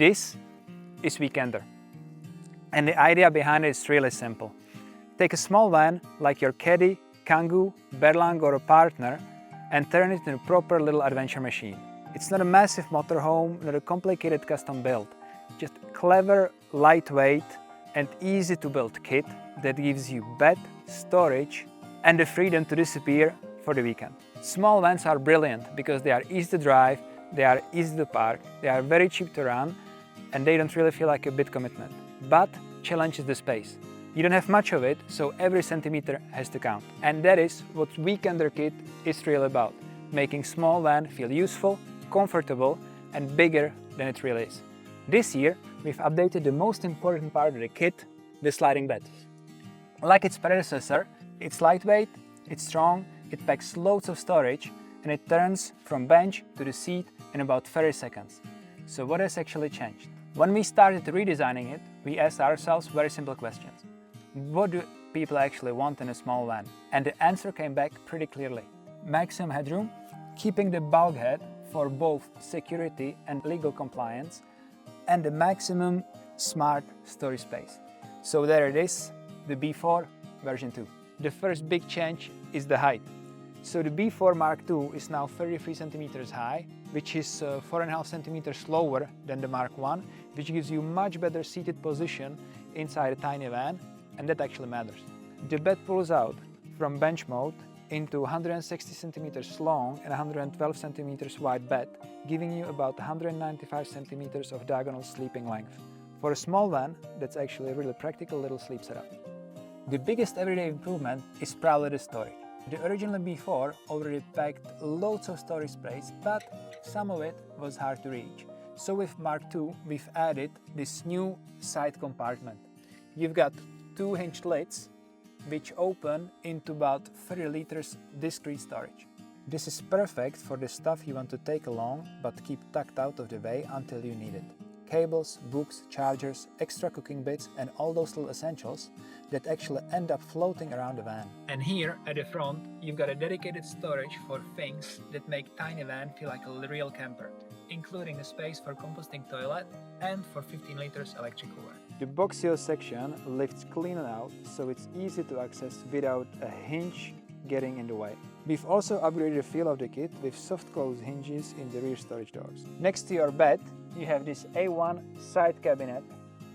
This is Weekender. And the idea behind it is really simple. Take a small van like your caddy, Kangoo, Berlang or a partner and turn it into a proper little adventure machine. It's not a massive motorhome, not a complicated custom build, just clever, lightweight and easy to build kit that gives you bed, storage and the freedom to disappear for the weekend. Small vans are brilliant because they are easy to drive, they are easy to park, they are very cheap to run and they don't really feel like a big commitment. But challenge is the space. You don't have much of it, so every centimeter has to count. And that is what Weekender kit is really about, making small van feel useful, comfortable and bigger than it really is. This year we've updated the most important part of the kit, the sliding bed. Like its predecessor, it's lightweight, it's strong, it packs loads of storage and it turns from bench to the seat in about 30 seconds. So what has actually changed? When we started redesigning it, we asked ourselves very simple questions. What do people actually want in a small van? And the answer came back pretty clearly. Maximum headroom, keeping the bulkhead for both security and legal compliance, and the maximum smart storage space. So there it is, the B4 version 2. The first big change is the height. So the B4 Mark II is now 33 centimeters high, which is 4.5 centimeters lower than the Mark I, which gives you much better seated position inside a tiny van, and that actually matters. The bed pulls out from bench mode into 160 centimeters long and 112 centimeters wide bed, giving you about 195 centimeters of diagonal sleeping length. For a small van, that's actually a really practical little sleep setup. The biggest everyday improvement is probably the storage. The original B4 already packed loads of storage space, but some of it was hard to reach. So with Mark II, we've added this new side compartment. You've got two hinged lids, which open into about 30 liters discrete storage. This is perfect for the stuff you want to take along, but keep tucked out of the way until you need it. Cables, books, chargers, extra cooking bits and all those little essentials that actually end up floating around the van. And here at the front you've got a dedicated storage for things that make tiny van feel like a real camper, including a space for composting toilet and for 15 liters electric cooler. The box seal section lifts clean out, so it's easy to access without a hinge getting in the way. We've also upgraded the feel of the kit with soft close hinges in the rear storage doors. Next to your bed you have this A1 side cabinet,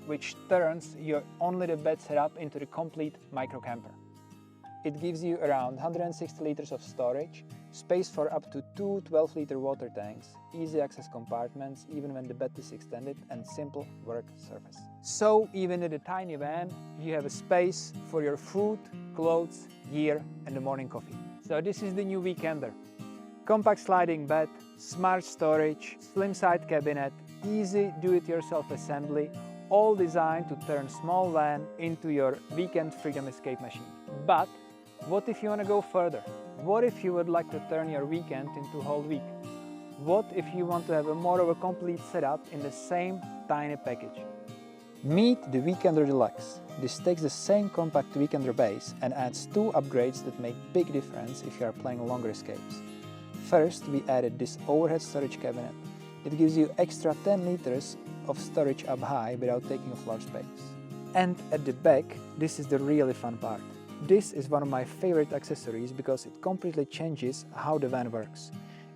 which turns your only the bed setup into the complete micro camper. It gives you around 160 liters of storage, space for up to two 12-liter water tanks, easy access compartments even when the bed is extended, and simple work surface. So even in a tiny van, you have a space for your food, clothes, gear and the morning coffee. So this is the new Weekender. Compact sliding bed, smart storage, slim side cabinet, easy do-it-yourself assembly, all designed to turn small van into your weekend freedom escape machine. But what if you want to go further? What if you would like to turn your weekend into a whole week? What if you want to have a more of a complete setup in the same tiny package? Meet the Weekender Deluxe. This takes the same compact Weekender base and adds two upgrades that make big difference if you are playing longer escapes. First, we added this overhead storage cabinet. It gives you extra 10 liters of storage up high without taking up floor space. And at the back, this is the really fun part. This is one of my favorite accessories because it completely changes how the van works.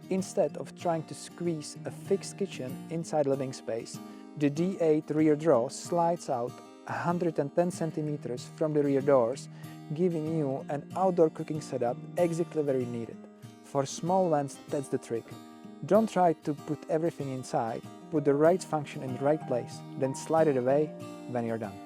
Instead of trying to squeeze a fixed kitchen inside living space, the D8 rear draw slides out 110 centimeters from the rear doors, giving you an outdoor cooking setup exactly where you need it. For small vans, that's the trick. Don't try to put everything inside, put the right function in the right place, then slide it away when you're done.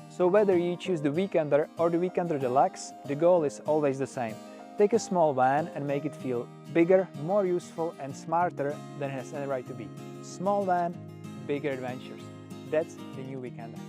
So whether you choose the Weekender or the Weekender Deluxe, the goal is always the same. Take a small van and make it feel bigger, more useful and smarter than it has any right to be. Small van, bigger adventures. That's the new Weekender.